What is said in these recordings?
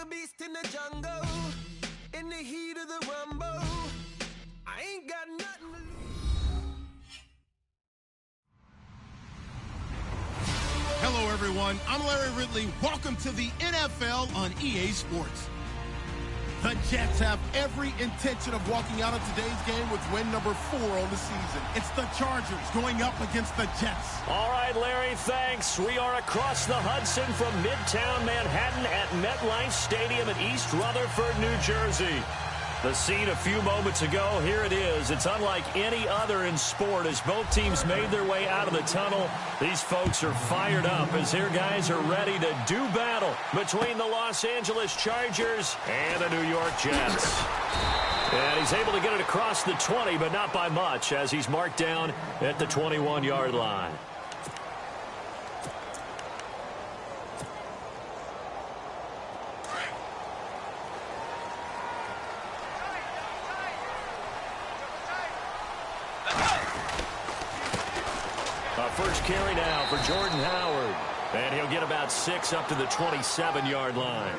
a beast in the jungle, in the heat of the rumble. I ain't got nothing to lose. Hello, everyone. I'm Larry Ridley. Welcome to the NFL on EA Sports. The Jets have every intention of walking out of today's game with win number 4 on the season. It's the Chargers going up against the Jets. All right, Larry, thanks. We are across the Hudson from Midtown Manhattan at MetLife Stadium in East Rutherford, New Jersey. The scene a few moments ago, here it is. It's unlike any other in sport as both teams made their way out of the tunnel. These folks are fired up as their guys are ready to do battle between the Los Angeles Chargers and the New York Jets. And he's able to get it across the 20, but not by much as he's marked down at the 21-yard line. First carry now for Jordan Howard. And he'll get about 6 up to the 27-yard line.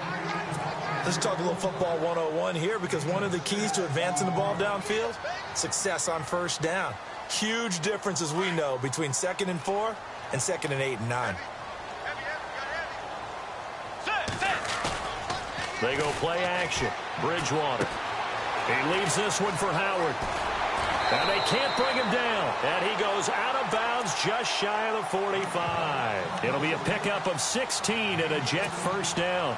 Let's talk a little football 101 here, because one of the keys to advancing the ball downfield, success on first down. Huge difference, as we know, between 2nd and 4 and 2nd and 8 and 9. They go play action. Bridgewater. He leaves this one for Howard. And they can't bring him down. And he goes out of bounds just shy of the 45. It'll be a pickup of 16 and a Jet first down.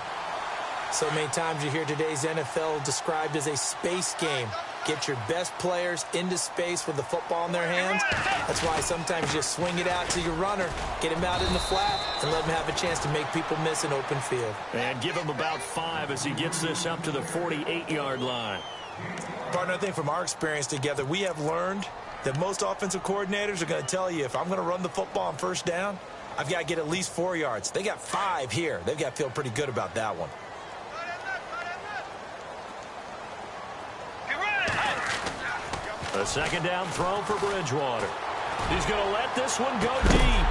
So many times you hear today's NFL described as a space game. Get your best players into space with the football in their hands. That's why sometimes you just swing it out to your runner, get him out in the flat, and let him have a chance to make people miss an open field. And give him about 5 as he gets this up to the 48-yard line. Partner, I think from our experience together, we have learned that most offensive coordinators are going to tell you, if I'm going to run the football on first down, I've got to get at least 4 yards. They got 5 here. They've got to feel pretty good about that one. A second down throw for Bridgewater. He's going to let this one go deep.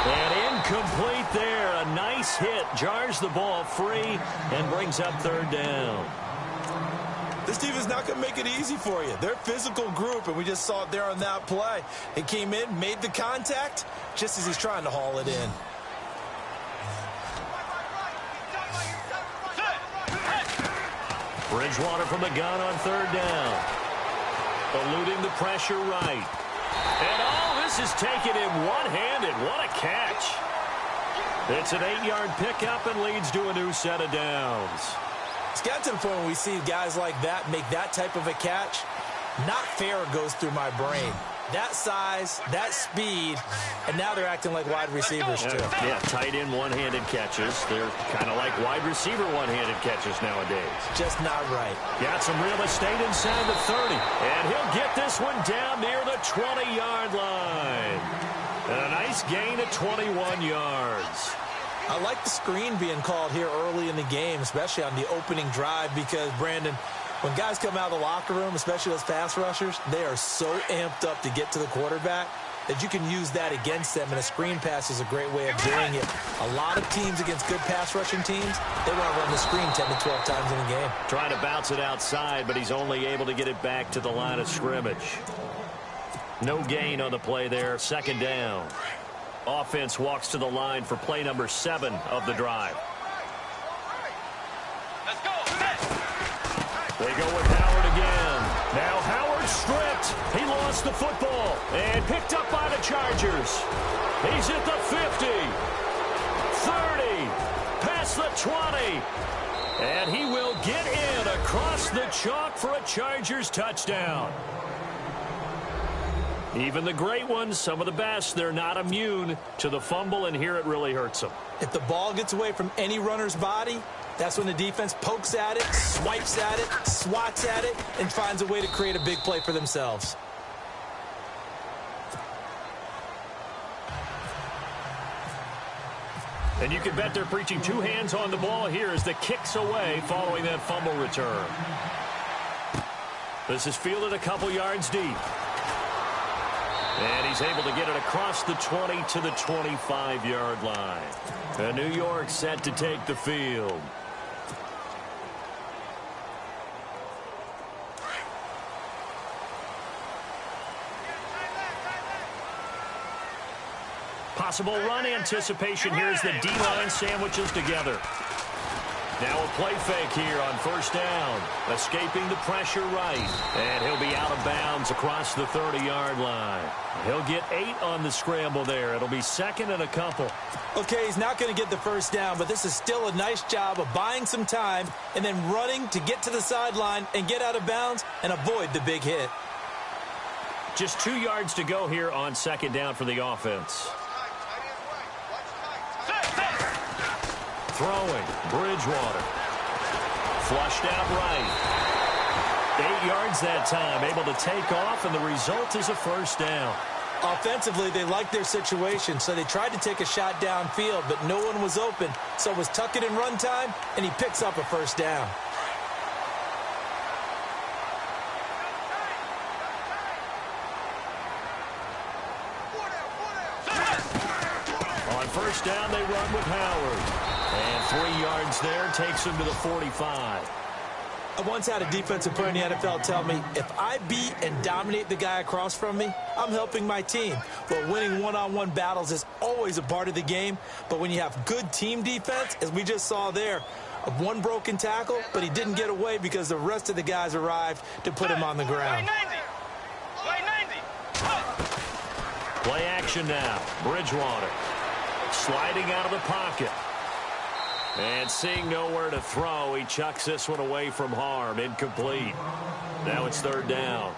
And incomplete there. A nice hit. Jars the ball free and brings up 3rd down. This team is not going to make it easy for you. They're a physical group, and we just saw it there on that play. He came in, made the contact, just as he's trying to haul it in. Bridgewater from the gun on 3rd down. Eluding the pressure right. And this is taken in one-handed. What a catch. It's an 8-yard pickup and leads to a new set of downs. It's got to the point when we see guys like that make that type of a catch, not fair goes through my brain. That size, that speed, and now they're acting like wide receivers too. Yeah, tight end one-handed catches. They're kind of like wide receiver one-handed catches nowadays. Just not right. Got some real estate inside the 30. And he'll get this one down near the 20-yard line. And a nice gain of 21 yards. I like the screen being called here early in the game, especially on the opening drive, because, Brandon, when guys come out of the locker room, especially those pass rushers, they are so amped up to get to the quarterback that you can use that against them, and a screen pass is a great way of doing it. A lot of teams against good pass rushing teams, they want to run the screen 10 to 12 times in a game. Trying to bounce it outside, but he's only able to get it back to the line of scrimmage. No gain on the play there, 2nd down. Offense walks to the line for play number 7 of the drive. Let's go. They go with Howard again. Now Howard stripped. He lost the football and picked up by the Chargers. He's at the 50, 30, past the 20. And he will get in across the chalk for a Chargers touchdown. Even the great ones, some of the best, they're not immune to the fumble, and here it really hurts them. If the ball gets away from any runner's body, that's when the defense pokes at it, swipes at it, swats at it, and finds a way to create a big play for themselves. And you can bet they're preaching 2 hands on the ball here as the kick's away following that fumble return. This is fielded a couple yards deep. And he's able to get it across the 20 to the 25-yard line. And New York set to take the field. Possible run anticipation here as the D-line sandwiches together. Now a play fake here on first down. Escaping the pressure right. And he'll be out of bounds across the 30-yard line. He'll get 8 on the scramble there. It'll be second and a couple. Okay, he's not going to get the first down, but this is still a nice job of buying some time and then running to get to the sideline and get out of bounds and avoid the big hit. Just 2 yards to go here on second down for the offense. Throwing, Bridgewater. Flushed out right. 8 yards that time, able to take off, and the result is a first down. Offensively, they liked their situation, so they tried to take a shot downfield, but no one was open, so it was tuck it in run time, and he picks up a first down. On first down, they run with Howard. And 3 yards there takes him to the 45. I once had a defensive player in the NFL tell me, if I beat and dominate the guy across from me, I'm helping my team. Well, winning one-on-one battles is always a part of the game, but when you have good team defense, as we just saw there, one broken tackle, but he didn't get away because the rest of the guys arrived to put him on the ground. Play action now. Bridgewater sliding out of the pocket. And seeing nowhere to throw, he chucks this one away from harm. Incomplete. Now it's third down.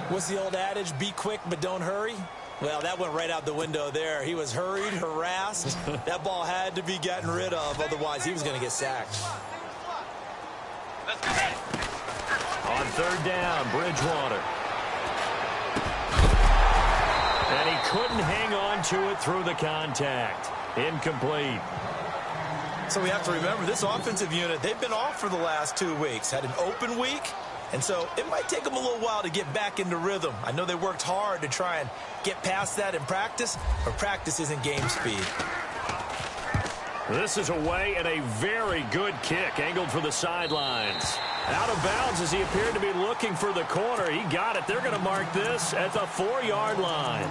What's the old adage? Be quick, but don't hurry? Well, that went right out the window there. He was hurried, harassed. That ball had to be gotten rid of, otherwise he was going to get sacked. On third down, Bridgewater. And he couldn't hang on to it through the contact. Incomplete. So we have to remember, this offensive unit, they've been off for the last 2 weeks. Had an open week, and so it might take them a little while to get back into rhythm. I know they worked hard to try and get past that in practice, but practice isn't game speed. This is away and a very good kick, angled for the sidelines. Out of bounds as he appeared to be looking for the corner. He got it. They're going to mark this at the 4-yard line.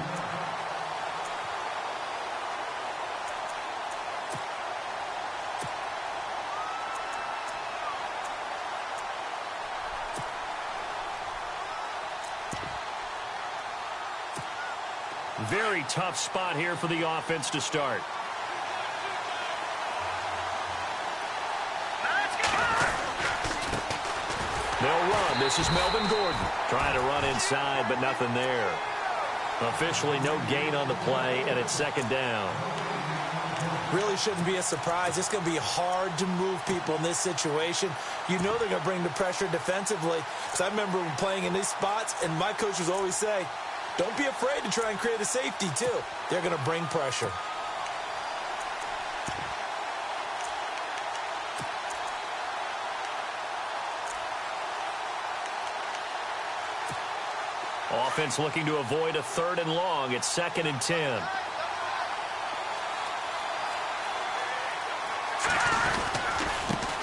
Very tough spot here for the offense to start. They'll run. This is Melvin Gordon trying to run inside, but nothing there. Officially no gain on the play, and it's second down. Really shouldn't be a surprise. It's going to be hard to move people in this situation. You know they're going to bring the pressure defensively. Because I remember playing in these spots, and my coaches always say, don't be afraid to try and create a safety, too. They're going to bring pressure. Offense looking to avoid a 3rd and long. It's 2nd and 10.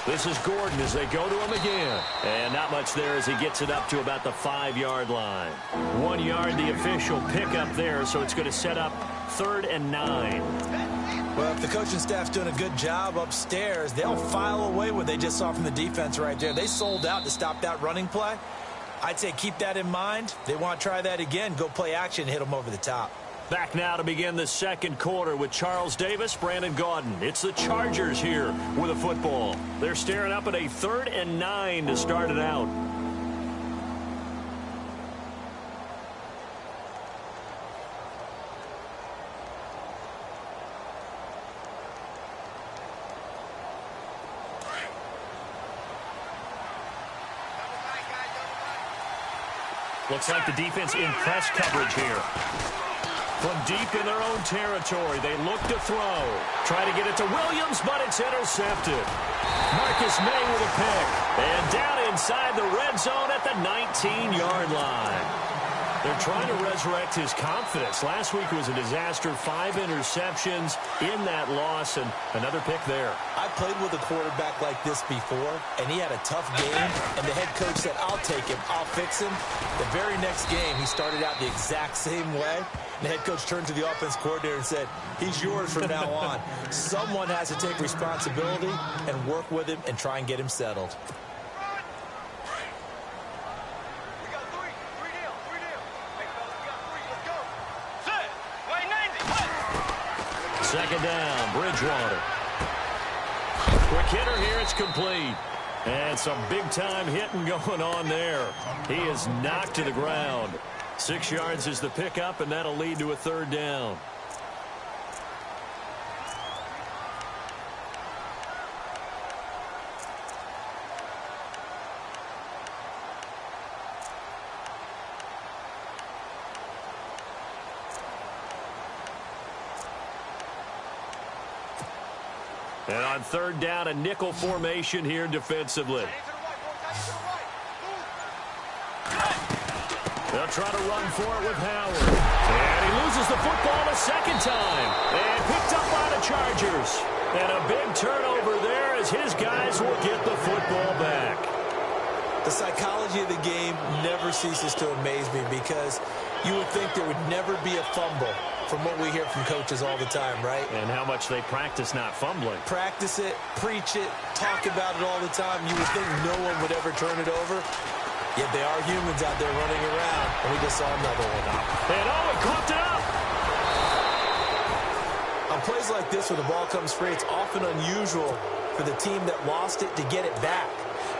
This is Gordon as they go to him again. And not much there as he gets it up to about the 5-yard line. 1 yard, the official pickup there, so it's going to set up 3rd and 9. Well, if the coaching staff's doing a good job upstairs, they'll file away what they just saw from the defense right there. They sold out to stop that running play. I'd say keep that in mind. They want to try that again. Go play action, hit them over the top. Back now to begin the second quarter with Charles Davis, Brandon Gaudin. It's the Chargers here with a football. They're staring up at a 3rd and 9 to start it out. Looks like the defense in press coverage here. From deep in their own territory, they look to throw. Try to get it to Williams, but it's intercepted. Marcus May with a pick. And down inside the red zone at the 19-yard line. They're trying to resurrect his confidence. Last week was a disaster. 5 interceptions in that loss, and another pick there. I played with a quarterback like this before, and he had a tough game, and the head coach said, I'll take him, I'll fix him. The very next game, he started out the exact same way. And the head coach turned to the offense coordinator and said, he's yours from now on. Someone has to take responsibility and work with him and try and get him settled. Second down, Bridgewater. Quick hitter here, it's complete. And some big-time hitting going on there. He is knocked to the ground. 6 yards is the pickup, and that'll lead to a third down. And on third down, a nickel formation here defensively. They'll try to run for it with Howard. And he loses the football a second time. And picked up by the Chargers. And a big turnover there as his guys will get the football back. The psychology of the game never ceases to amaze me because you would think there would never be a fumble from what we hear from coaches all the time, right? And how much they practice not fumbling. Practice it, preach it, talk about it all the time. You would think no one would ever turn it over. Yet they are humans out there running around, and we just saw another one. And he coughed it up. On plays like this where the ball comes free, it's often unusual for the team that lost it to get it back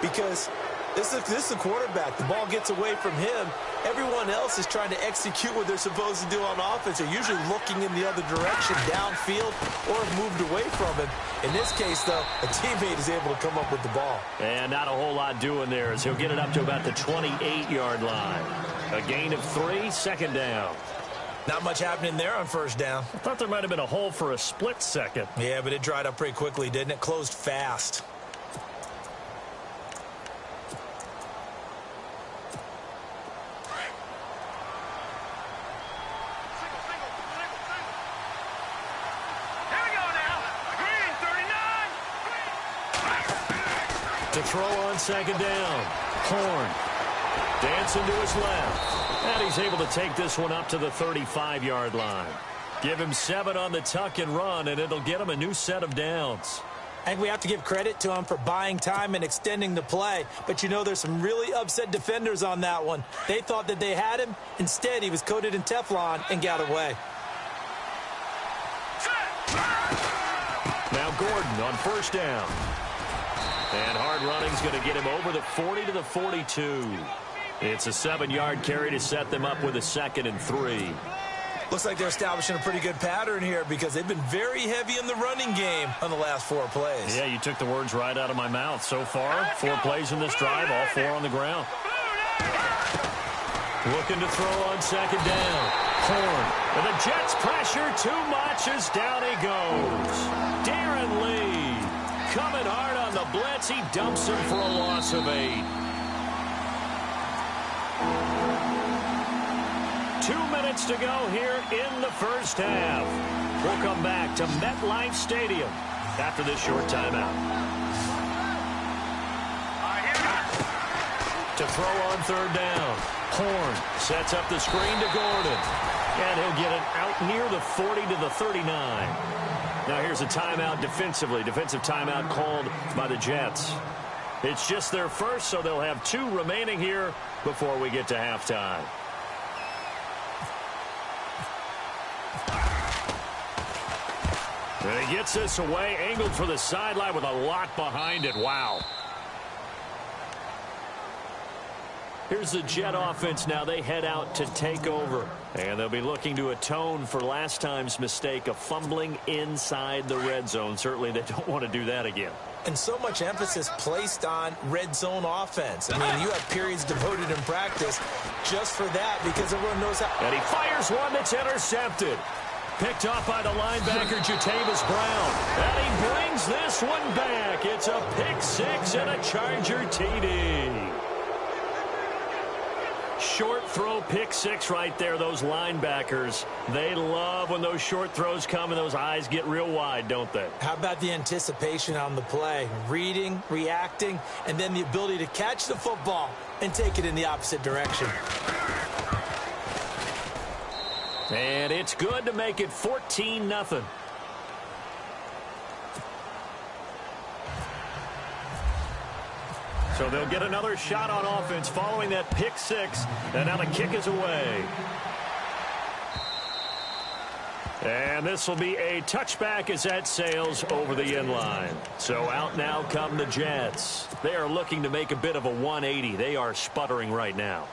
because this is the quarterback. The ball gets away from him. Everyone else is trying to execute what they're supposed to do on offense. They're usually looking in the other direction, downfield, or have moved away from him. In this case, though, a teammate is able to come up with the ball. And not a whole lot doing there as he'll get it up to about the 28-yard line. A gain of 3, second down. Not much happening there on first down. I thought there might have been a hole for a split second. Yeah, but it dried up pretty quickly, didn't it? Closed fast. To throw on second down. Horn. Dancing to his left. And he's able to take this one up to the 35-yard line. Give him 7 on the tuck and run, and it'll get him a new set of downs. I think we have to give credit to him for buying time and extending the play. But, you know, there's some really upset defenders on that one. They thought that they had him. Instead, he was coated in Teflon and got away. Now Gordon on first down. And hard running's going to get him over the 40 to the 42. It's a 7-yard carry to set them up with a 2nd and 3. Looks like they're establishing a pretty good pattern here because they've been very heavy in the running game on the last 4 plays. Yeah, you took the words right out of my mouth. So far, 4 plays in this drive, all 4 on the ground. Looking to throw on second down. Horn. And the Jets pressure too much as down he goes. Darren Lee coming hard on the blitz. He dumps him for a loss of 8. 2 minutes to go here in the first half. We'll come back to MetLife Stadium after this short timeout. To throw on third down. Horn sets up the screen to Gordon. And he'll get it out near the 40 to the 39. Now here's a timeout defensively. Defensive timeout called by the Jets. It's just their first, so they'll have 2 remaining here before we get to halftime. And he gets this away, angled for the sideline with a lot behind it. Wow. Here's the Jet offense now. They head out to take over. And they'll be looking to atone for last time's mistake of fumbling inside the red zone. Certainly they don't want to do that again. And so much emphasis placed on red zone offense. I mean, you have periods devoted in practice just for that because everyone knows how. And he fires one that's intercepted. Picked off by the linebacker, Jatavis Brown. And he brings this one back. It's a pick 6 and a Charger TD. short throw pick six right there, those linebackers. They love when those short throws come and those eyes get real wide, don't they? How about the anticipation on the play? Reading, reacting, and then the ability to catch the football and take it in the opposite direction. And it's good to make it 14-0. So they'll get another shot on offense following that pick six. And now the kick is away. And this will be a touchback as that sails over the end line. So out now come the Jets. They are looking to make a bit of a 180. They are sputtering right now.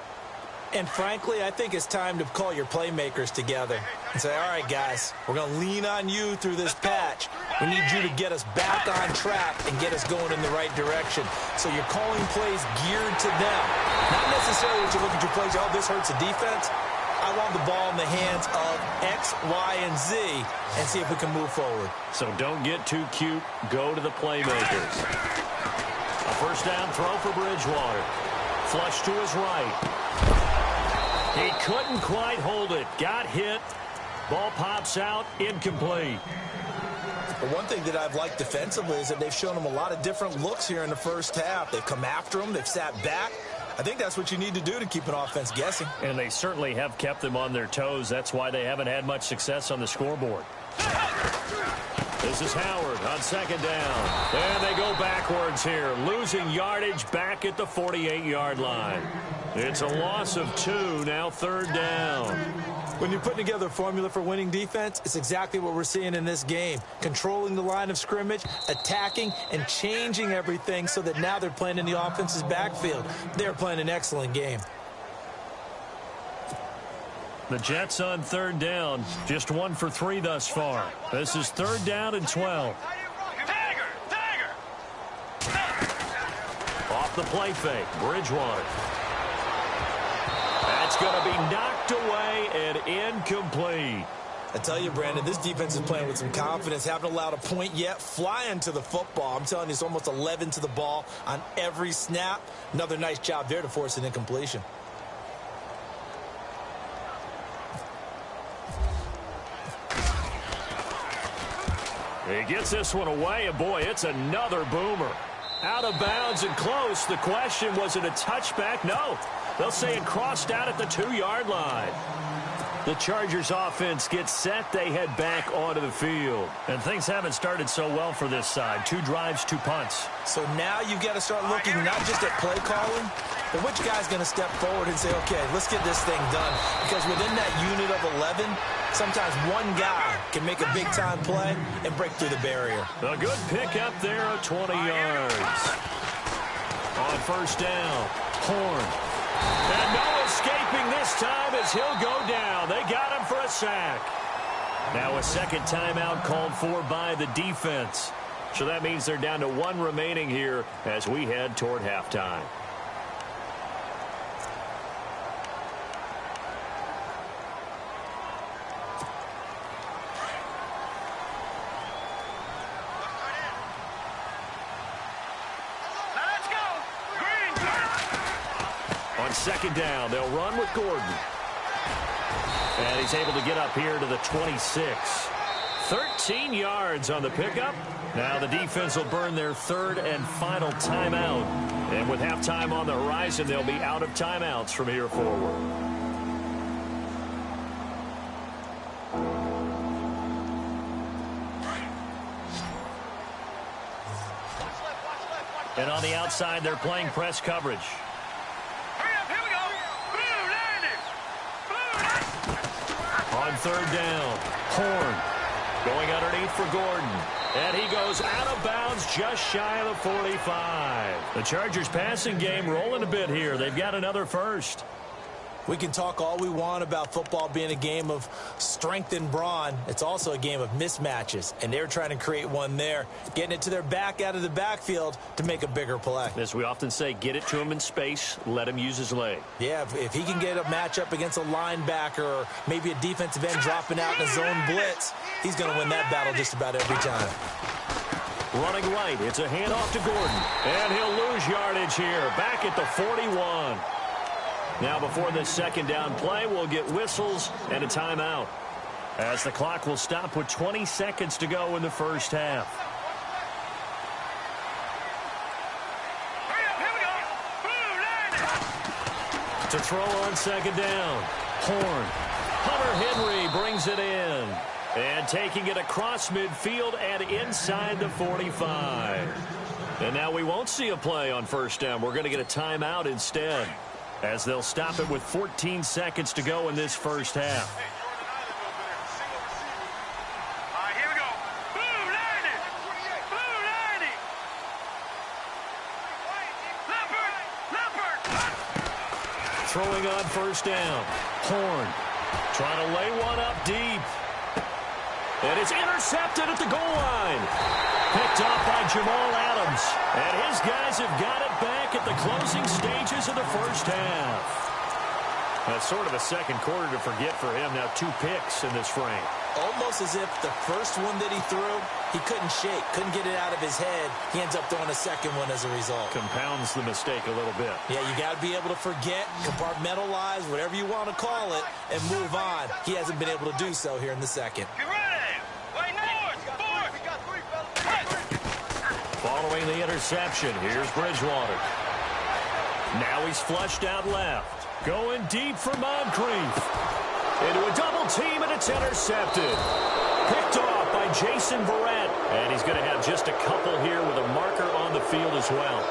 And frankly, I think it's time to call your playmakers together and say, all right, guys, we're going to lean on you through this patch. We need you to get us back on track and get us going in the right direction. So you're calling plays geared to them. Not necessarily that you look at your plays, oh, this hurts the defense. I want the ball in the hands of X, Y, and Z and see if we can move forward. So don't get too cute. Go to the playmakers. A first down throw for Bridgewater. Flush to his right. He couldn't quite hold it. Got hit. Ball pops out. Incomplete. But one thing that I've liked defensively is that they've shown him a lot of different looks here in the first half. They've come after him. They've sat back. I think that's what you need to do to keep an offense guessing. And they certainly have kept them on their toes. That's why they haven't had much success on the scoreboard. This is Howard on second down. And they go backwards here, losing yardage back at the 48-yard line. It's a loss of 2, now third down. When you're putting together a formula for winning defense, it's exactly what we're seeing in this game. Controlling the line of scrimmage, attacking, and changing everything so that now they're playing in the offense's backfield. They're playing an excellent game. The Jets on third down, just 1 for 3 thus far. This is third down and 12. Off the play fake, Bridgewater. That's going to be knocked away and incomplete. I tell you, Brandon, this defense is playing with some confidence. Haven't allowed a point yet. Flying to the football. I'm telling you, it's almost 11 to the ball on every snap. Another nice job there to force an incompletion. He gets this one away, and boy, it's another boomer. Out of bounds and close. The question, was it a touchback? No. They'll say it crossed out at the 2-yard line. The Chargers offense gets set. They head back onto the field. And things haven't started so well for this side. 2 drives, 2 punts. So now you've got to start looking not just at play calling, but which guy's going to step forward and say, okay, let's get this thing done. Because within that unit of 11, sometimes one guy can make a big-time play and break through the barrier. A good pick up there of 20 yards. On first down, Horn. And no escaping this time as he'll go down. They got him for a sack. Now a second timeout called for by the defense. So that means they're down to 1 remaining here as we head toward halftime. On second down, they'll run with Gordon. And he's able to get up here to the 26. 13 yards on the pickup. Now the defense will burn their third and final timeout. And with halftime on the horizon, they'll be out of timeouts from here forward. And on the outside, they're playing press coverage. On third down, Horn going underneath for Gordon. And he goes out of bounds just shy of the 45. The Chargers passing game rolling a bit here. They've got another first. We can talk all we want about football being a game of strength and brawn. It's also a game of mismatches, and they're trying to create one there, getting it to their back out of the backfield to make a bigger play. As we often say, get it to him in space, let him use his leg. Yeah, if he can get a matchup against a linebacker or maybe a defensive end dropping out in a zone blitz, he's going to win that battle just about every time. Running right, it's a handoff to Gordon, and he'll lose yardage here, back at the 41. Now before this second down play, we'll get whistles and a timeout, as the clock will stop with 20 seconds to go in the first half. To throw on second down, Horn. Hunter Henry brings it in. And taking it across midfield and inside the 45. And now we won't see a play on first down. We're going to get a timeout instead, as they'll stop it with 14 seconds to go in this first half. Here we go. Boom, Landy. Boom, Landy. Leopard. Throwing on first down. Horn trying to lay one up deep. And it's intercepted at the goal line. Picked off by Jamal Adams. And his guys have got it back at the closing stages of the first half. That's sort of a second quarter to forget for him. Now 2 picks in this frame. Almost as if the first one that he threw, he couldn't shake, couldn't get it out of his head. He ends up throwing a second one as a result. Compounds the mistake a little bit. Yeah, you got to be able to forget, compartmentalize, whatever you want to call it, and move on. He hasn't been able to do so here in the second. Get ready. Wait, Following the interception, here's Bridgewater. Now he's flushed out left. Going deep for Moncrief. Into a double team, and it's intercepted. Picked off by Jason Verrett. And he's going to have just a couple here with a marker on the field as well.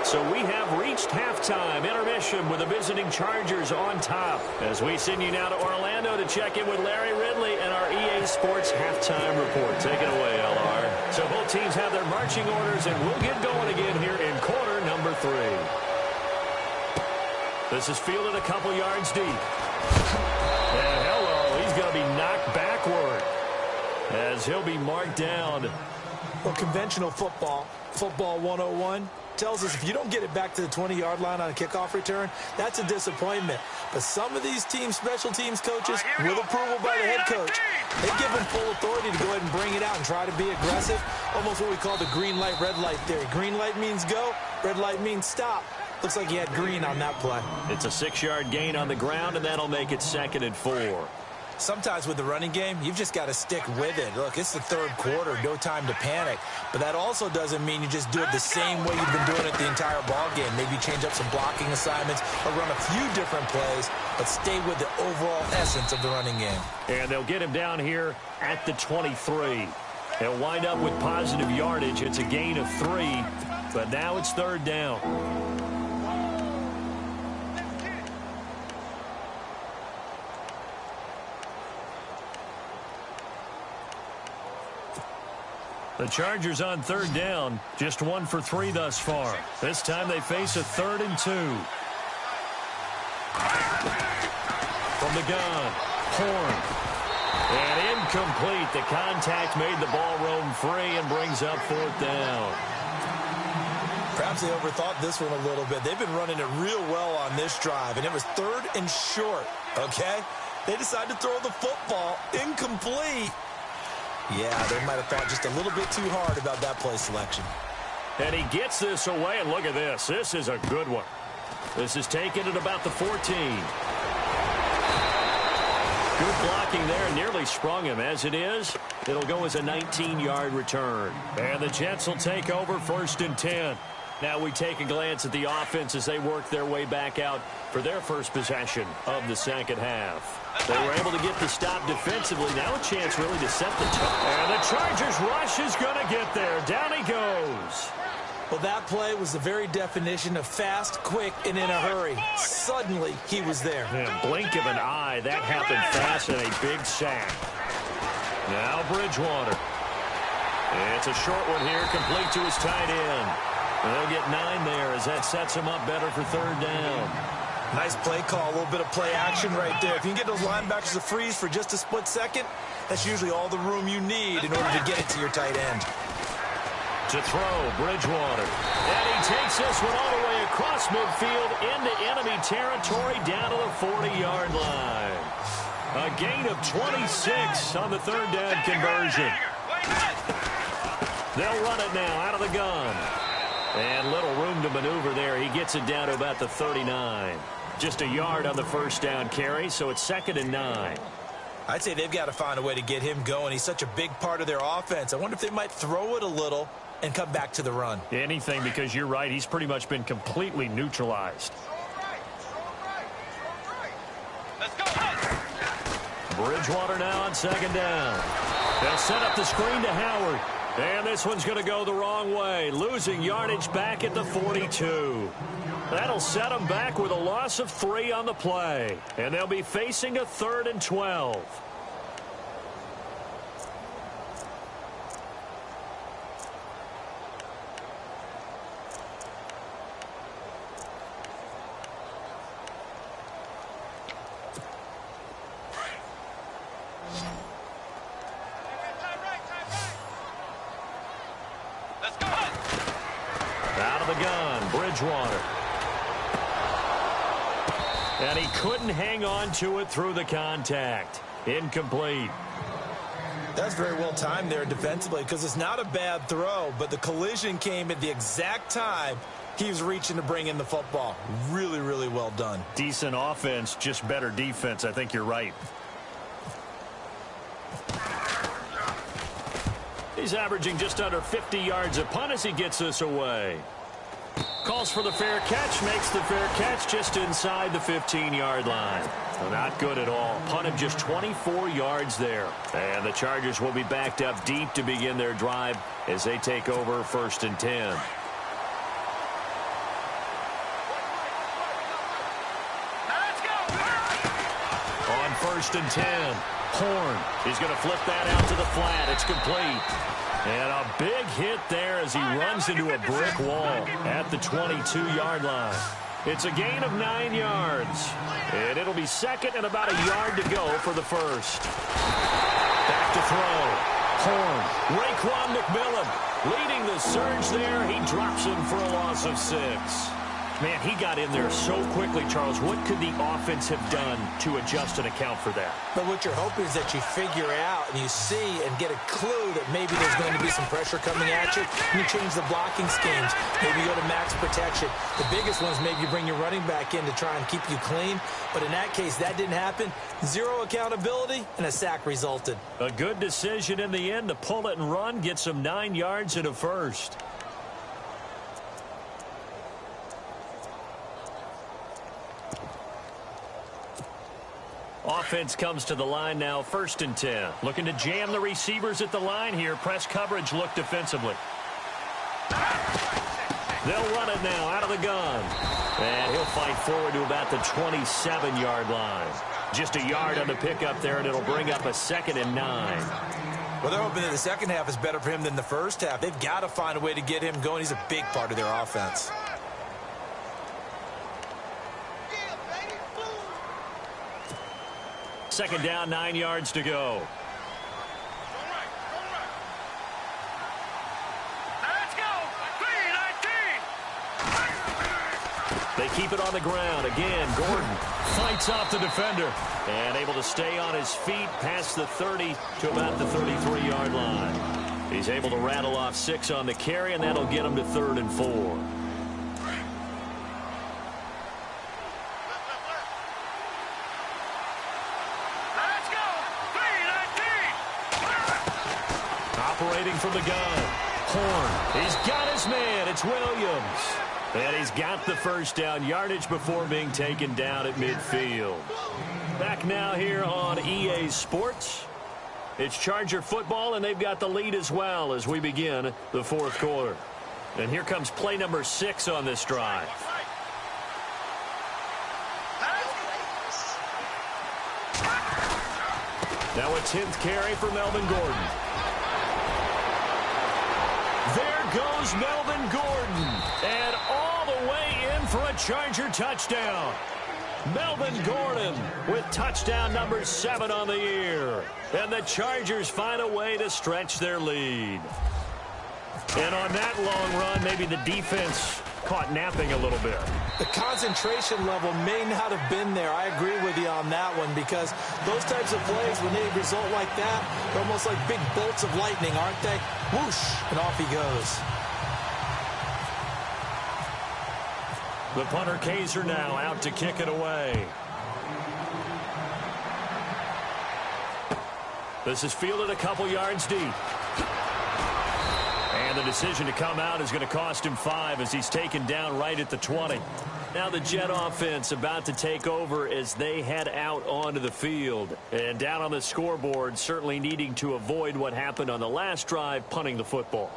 So we have reached halftime intermission with the visiting Chargers on top. As we send you now to Orlando to check in with Larry Ridley and our EA Sports halftime report. Take it away, LR. So both teams have their marching orders, and we'll get going again here in quarter number 3. This is fielded a couple yards deep. And hello, he's going to be knocked backward as he'll be marked down. Well, conventional football 101, tells us if you don't get it back to the 20-yard line on a kickoff return, that's a disappointment. But some of these teams, special teams coaches, with approval by the head coach, they give them full authority to go ahead and bring it out and try to be aggressive. Almost what we call the green light, red light theory. Green light means go, red light means stop. Looks like he had green on that play. It's a 6-yard gain on the ground, and that'll make it 2nd and 4. Sometimes with the running game, you've just got to stick with it. Look, it's the third quarter, no time to panic. But that also doesn't mean you just do it the same way you've been doing it the entire ball game. Maybe change up some blocking assignments or run a few different plays, but stay with the overall essence of the running game. And they'll get him down here at the 23. He'll wind up with positive yardage. It's a gain of 3, but now it's 3rd down. The Chargers on 3rd down, just 1 for 3 thus far. This time they face a 3rd and 2. From the gun, Horn. And incomplete. The contact made the ball roam free and brings up 4th down. Perhaps they overthought this one a little bit. They've been running it real well on this drive, and it was 3rd and short, okay? They decided to throw the football incomplete. Yeah, they might have thought just a little bit too hard about that play selection. And he gets this away, and look at this. This is a good one. This is taken at about the 14. Good blocking there, nearly sprung him. As it is, it'll go as a 19-yard return. And the Jets will take over 1st and 10. Now we take a glance at the offense as they work their way back out for their first possession of the second half. They were able to get the stop defensively. Now a chance really to set the tone. And the Chargers rush is going to get there. Down he goes. Well, that play was the very definition of fast, quick, and in a hurry. Suddenly, he was there. Yeah, blink of an eye. That happened fast and a big sack. Now Bridgewater. It's a short one here, complete to his tight end. And they'll get 9 there as that sets him up better for 3rd down. Nice play call, a little bit of play action right there. If you can get those linebackers to freeze for just a split second, that's usually all the room you need in order to get it to your tight end. To throw, Bridgewater. And he takes this one all the way across midfield into enemy territory down to the 40-yard line. A gain of 26 on the 3rd down conversion. They'll run it now out of the gun. And little room to maneuver there. He gets it down to about the 39. Just a yard on the first down carry, so it's 2nd and 9. I'd say they've got to find a way to get him going. He's such a big part of their offense. I wonder if they might throw it a little and come back to the run. Anything, because you're right. He's pretty much been completely neutralized. Let's go. Bridgewater now on 2nd down. They'll set up the screen to Howard. And this one's going to go the wrong way. Losing yardage back at the 42. That'll set them back with a loss of 3 on the play. And they'll be facing a 3rd and 12. Let's go. Out of the gun, Bridgewater. And he couldn't hang on to it through the contact. Incomplete. That's very well timed there defensively because it's not a bad throw, but the collision came at the exact time he was reaching to bring in the football. Really, really well done. Decent offense, just better defense. I think you're right. He's averaging just under 50 yards a punt as he gets this away. Calls for the fair catch, makes the fair catch just inside the 15-yard line. Not good at all. Punt of just 24 yards there. And the Chargers will be backed up deep to begin their drive as they take over 1st and 10. Let's go. On 1st and 10, Horn. He's going to flip that out to the flat. It's complete. And a big hit there as he runs into a brick wall at the 22-yard line. It's a gain of 9 yards. And it'll be 2nd and about a yard to go for the first. Back to throw. Horn. Raekwon McMillan leading the surge there. He drops him for a loss of 6. Man, he got in there so quickly, Charles. What could the offense have done to adjust and account for that? But what you're hoping is that you figure out and you see and get a clue that maybe there's going to be some pressure coming at you. And you change the blocking schemes. Maybe you go to max protection. The biggest one is maybe you bring your running back in to try and keep you clean. But in that case, that didn't happen. 0 accountability, and a sack resulted. A good decision in the end to pull it and run, get some 9 yards and a first. Offense comes to the line now, 1st and 10. Looking to jam the receivers at the line here. Press coverage look defensively. They'll run it now out of the gun. And he'll fight forward to about the 27-yard line. Just a yard on the pickup there, and it'll bring up a 2nd and 9. Well, they're hoping that the second half is better for him than the first half. They've got to find a way to get him going. He's a big part of their offense. Second down, 9 yards to go. Let's go. 3-19. They keep it on the ground. Again, Gordon fights off the defender and able to stay on his feet past the 30 to about the 33-yard line. He's able to rattle off 6 on the carry, and that'll get him to 3rd and 4. Operating from the gun. Horn. He's got his man. It's Williams. And he's got the first down yardage before being taken down at midfield. Back now here on EA Sports. It's Charger football, and they've got the lead as well as we begin the 4th quarter. And here comes play number 6 on this drive. Now a 10th carry for Melvin Gordon. There goes Melvin Gordon. And all the way in for a Charger touchdown. Melvin Gordon with touchdown number 7 on the year. And the Chargers find a way to stretch their lead. And on that long run, maybe the defense caught napping a little bit. The concentration level may not have been there. I agree with you on that one, because those types of plays, when they result like that, they're almost like big bolts of lightning, aren't they? Whoosh, and off he goes. The punter Kaiser now out to kick it away. This is fielded a couple yards deep. And the decision to come out is going to cost him 5 as he's taken down right at the 20. Now the Jet offense about to take over as they head out onto the field. And down on the scoreboard, certainly needing to avoid what happened on the last drive, punting the football.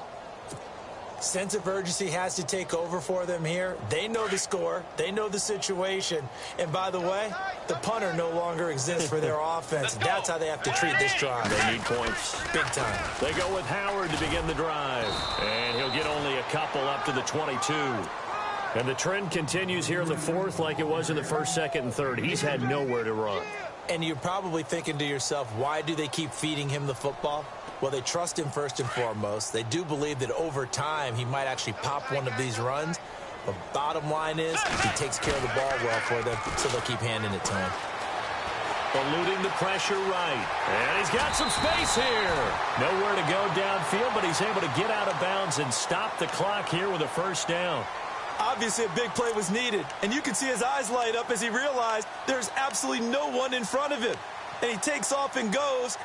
Sense of urgency has to take over for them here. They know the score. They know the situation. And by the way, the punter no longer exists for their offense. That's how they have to treat this drive. They need points. Big time. They go with Howard to begin the drive. And he'll get only a couple up to the 22. And the trend continues here in the fourth like it was in the first, second, and third. He's had nowhere to run. And you're probably thinking to yourself, why do they keep feeding him the football? Well, they trust him first and foremost. They do believe that over time he might actually pop one of these runs. But bottom line is he takes care of the ball well for them, so they'll keep handing it to him. Eluding the pressure right. And he's got some space here. Nowhere to go downfield, but he's able to get out of bounds and stop the clock here with a first down. Obviously, a big play was needed, and you can see his eyes light up as he realized there's absolutely no one in front of him. And he takes off and goes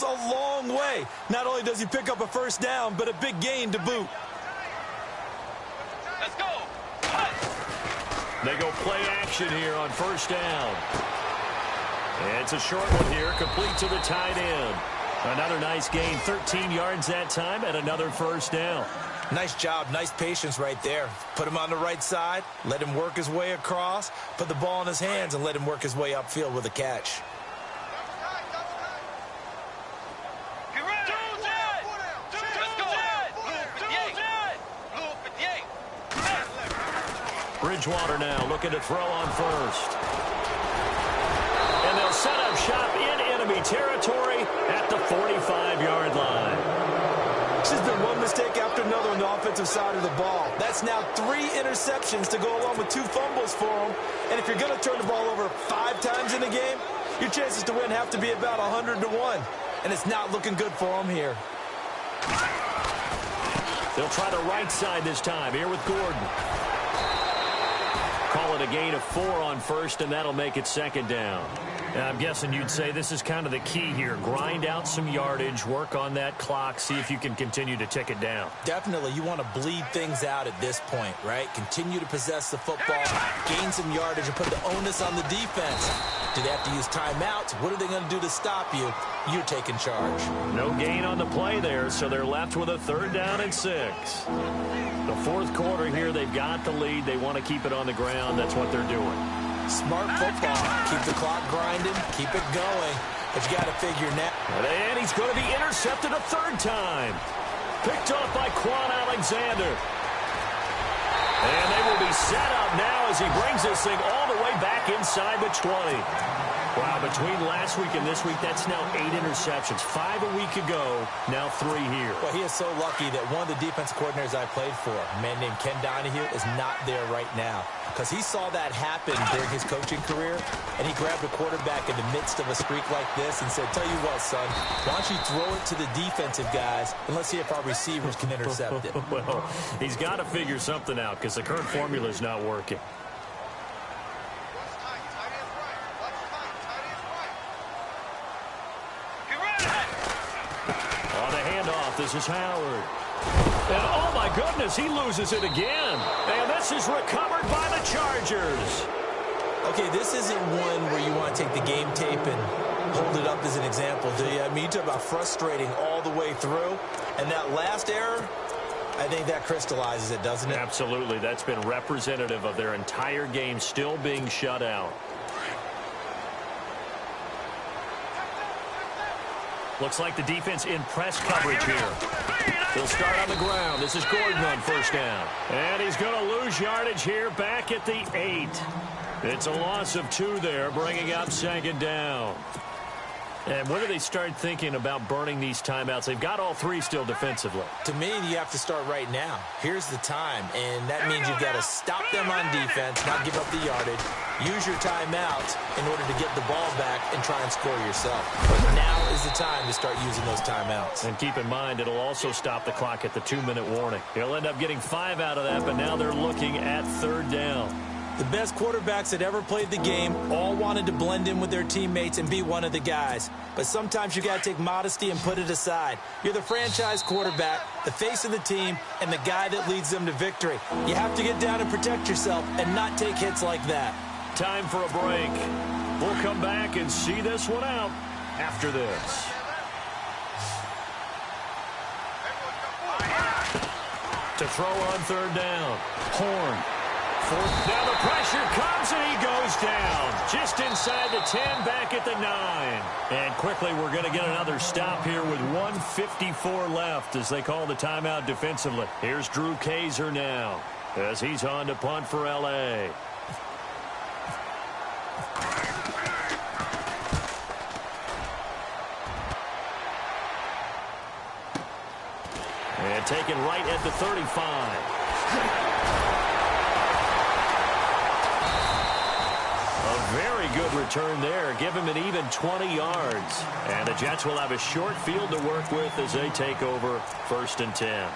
a long way. Not only does he pick up a first down, but a big gain to boot. Let's go. They go play action here on first down. And it's a short one here, complete to the tight end. Another nice gain, 13 yards that time, and another first down. Nice job, nice patience right there. Put him on the right side, let him work his way across, put the ball in his hands, and let him work his way upfield with a catch. Bridgewater now looking to throw on first. And they'll set up shop in enemy territory at the 45-yard line. It's just been one mistake after another on the offensive side of the ball. That's now 3 interceptions to go along with 2 fumbles for him. And if you're going to turn the ball over 5 times in a game, your chances to win have to be about 100 to 1. And it's not looking good for him here. They'll try the right side this time here with Gordon. Call it a gain of 4 on first, and that'll make it second down. And I'm guessing you'd say this is kind of the key here. Grind out some yardage, work on that clock, see if you can continue to tick it down. Definitely. You want to bleed things out at this point, right? Continue to possess the football, gain some yardage, and put the onus on the defense. Do they have to use timeouts? What are they going to do to stop you? You're taking charge. No gain on the play there, so they're left with a 3rd down and 6. The fourth quarter here, they've got the lead. They want to keep it on the ground. That's what they're doing. Smart football. Keep the clock grinding. Keep it going. But you got to figure now. And he's going to be intercepted a 3rd time. Picked off by Quan Alexander. And they will be set up now as he brings this thing all the way back inside the 20. Wow, between last week and this week, that's now 8 interceptions. 5 a week ago, now 3 here. Well, he is so lucky that one of the defense coordinators I played for, a man named Ken Donahue, is not there right now. Because he saw that happen during his coaching career, and he grabbed a quarterback in the midst of a streak like this and said, tell you what, son, why don't you throw it to the defensive guys, and let's see if our receivers can intercept it. Well, he's got to figure something out because the current formula is not working. This is Howard. And oh my goodness, he loses it again. And this is recovered by the Chargers. Okay, this isn't one where you want to take the game tape and hold it up as an example, do you? I mean, you talk about frustrating all the way through. And that last error, I think that crystallizes it, doesn't it? Absolutely. That's been representative of their entire game still being shut out. Looks like the defense in press coverage here. They'll start on the ground. This is Gordon on first down. And he's going to lose yardage here back at the 8. It's a loss of 2 there, bringing up second down. And when do they start thinking about burning these timeouts? They've got all 3 still defensively. To me, you have to start right now. Here's the time, and that means you've got to stop them on defense, not give up the yardage, use your timeouts in order to get the ball back and try and score yourself. But now is the time to start using those timeouts. And keep in mind, it'll also stop the clock at the 2-minute warning. He'll end up getting 5 out of that, but now they're looking at 3rd down. The best quarterbacks that ever played the game all wanted to blend in with their teammates and be one of the guys. But sometimes you got to take modesty and put it aside. You're the franchise quarterback, the face of the team, and the guy that leads them to victory. You have to get down and protect yourself and not take hits like that. Time for a break. We'll come back and see this one out after this. To throw on third down. Horn. Fourth down, the pressure comes, and he goes down. Just inside the 10, back at the 9. And quickly, we're going to get another stop here with 1:54 left as they call the timeout defensively. Here's Drew Kaiser now as he's on to punt for L.A. And taken right at the 35. Very good return there. Give him an even 20 yards. And the Jets will have a short field to work with as they take over 1st and 10.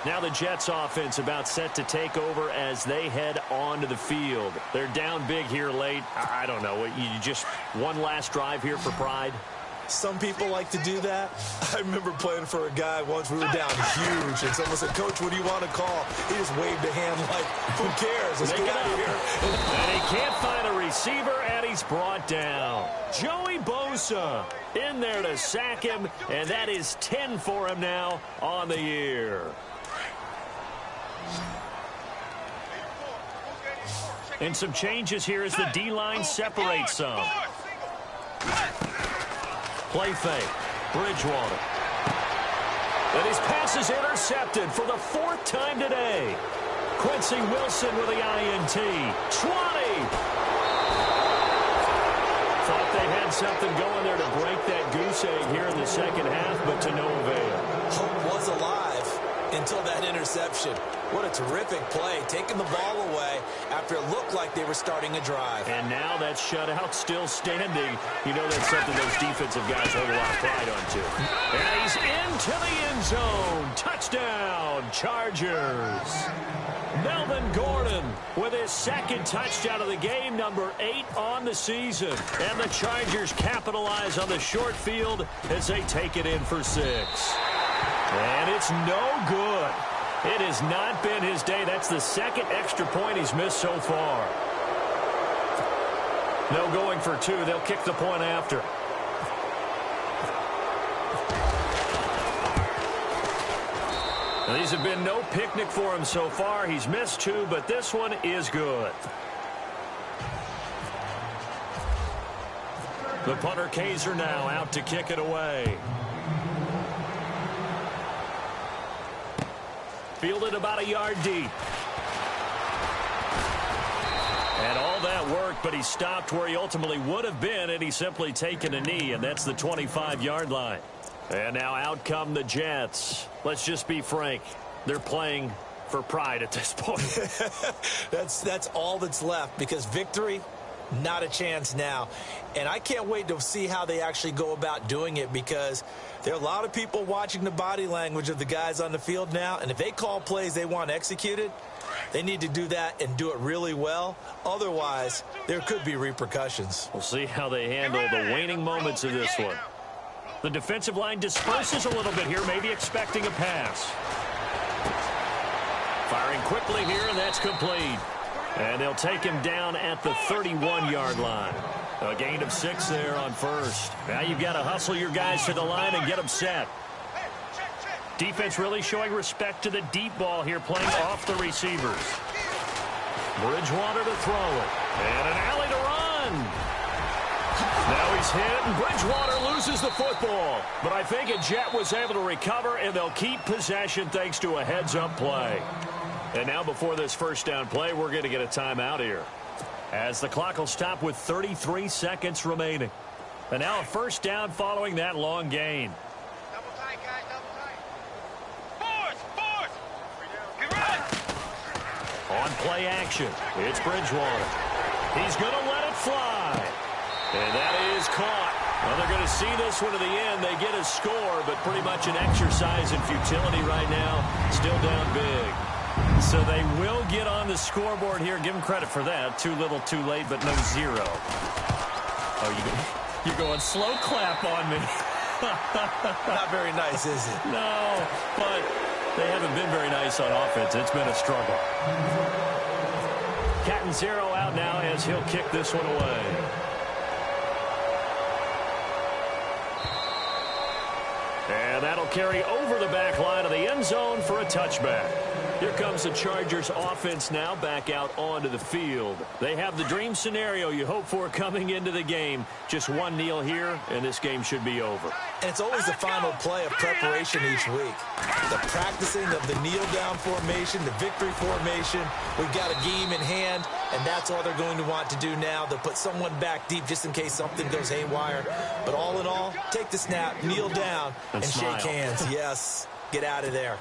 Now the Jets offense about set to take over as they head onto the field. They're down big here late. I don't know. You just one last drive here for pride? Some people like to do that. I remember playing for a guy once. We were down huge, and someone said, "Coach, what do you want to call?" He just waved a hand like, "Who cares? Let's get out of here." And he can't find a receiver, and he's brought down. Joey Bosa in there to sack him, and that is 10 for him now on the year. And some changes here as the D-line separates some. Play fake. Bridgewater. And his pass is intercepted for the 4th time today. Quincy Wilson with the INT. 20. Thought they had something going there to break that goose egg here in the second half, but to no avail. Hope was alive until that interception. What a terrific play, taking the ball away after it looked like they were starting a drive. And now that shutout still standing. You know that's something those defensive guys hold a lot of pride on, too. And he's into the end zone. Touchdown, Chargers. Melvin Gordon with his 2nd touchdown of the game, number 8 on the season. And the Chargers capitalize on the short field as they take it in for 6. And it's no good. It has not been his day. That's the 2nd extra point he's missed so far. No going for 2. They'll kick the point after. Now, these have been no picnic for him so far. He's missed 2, but this one is good. The punter Kaiser now out to kick it away. Fielded about a yard deep. And all that work, but he stopped where he ultimately would have been, and he's simply taken a knee, and that's the 25-yard line. And now out come the Jets. Let's just be frank. They're playing for pride at this point. That's all that's left, because victory, not a chance now. And I can't wait to see how they actually go about doing it, because there are a lot of people watching the body language of the guys on the field now, and if they call plays they want executed, they need to do that and do it really well. Otherwise, there could be repercussions. We'll see how they handle the waning moments of this one. The defensive line disperses a little bit here, maybe expecting a pass. Firing quickly here, and that's complete. And they'll take him down at the 31-yard line. A gain of 6 there on 1st. Now you've got to hustle your guys to the line and get them set. Defense really showing respect to the deep ball here, playing off the receivers. Bridgewater to throw it. And an alley to run. Now he's hit, and Bridgewater loses the football. But I think a Jet was able to recover, and they'll keep possession thanks to a heads-up play. And now before this first down play, we're going to get a timeout here, as the clock will stop with 33 seconds remaining. And now a first down following that long gain. Double tight, guys, double tight. Fourth. Get right. On play action, it's Bridgewater. He's going to let it fly. And that is caught. Well, they're going to see this one to the end. They get a score, but pretty much an exercise in futility right now. Still down big. So they will get on the scoreboard here. Give them credit for that. Too little, too late, but no zero. Oh, you're going slow clap on me. Not very nice, is it? No, but they haven't been very nice on offense. It's been a struggle. Catanzaro out now as he'll kick this one away. And that'll carry over the back line of the end zone for a touchback. Here comes the Chargers offense now back out onto the field. They have the dream scenario you hope for coming into the game. Just one kneel here, and this game should be over. And it's always the final play of preparation each week. The practicing of the kneel-down formation, the victory formation. We've got a game in hand, and that's all they're going to want to do now. They'll put someone back deep just in case something goes haywire. But all in all, take the snap, kneel down, and shake hands. Yes, get out of there.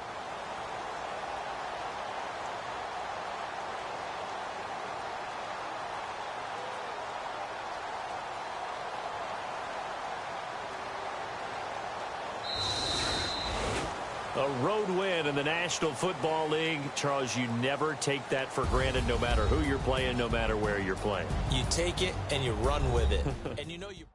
A road win in the National Football League. Charles, you never take that for granted no matter who you're playing, no matter where you're playing. You take it and you run with it. And you know you...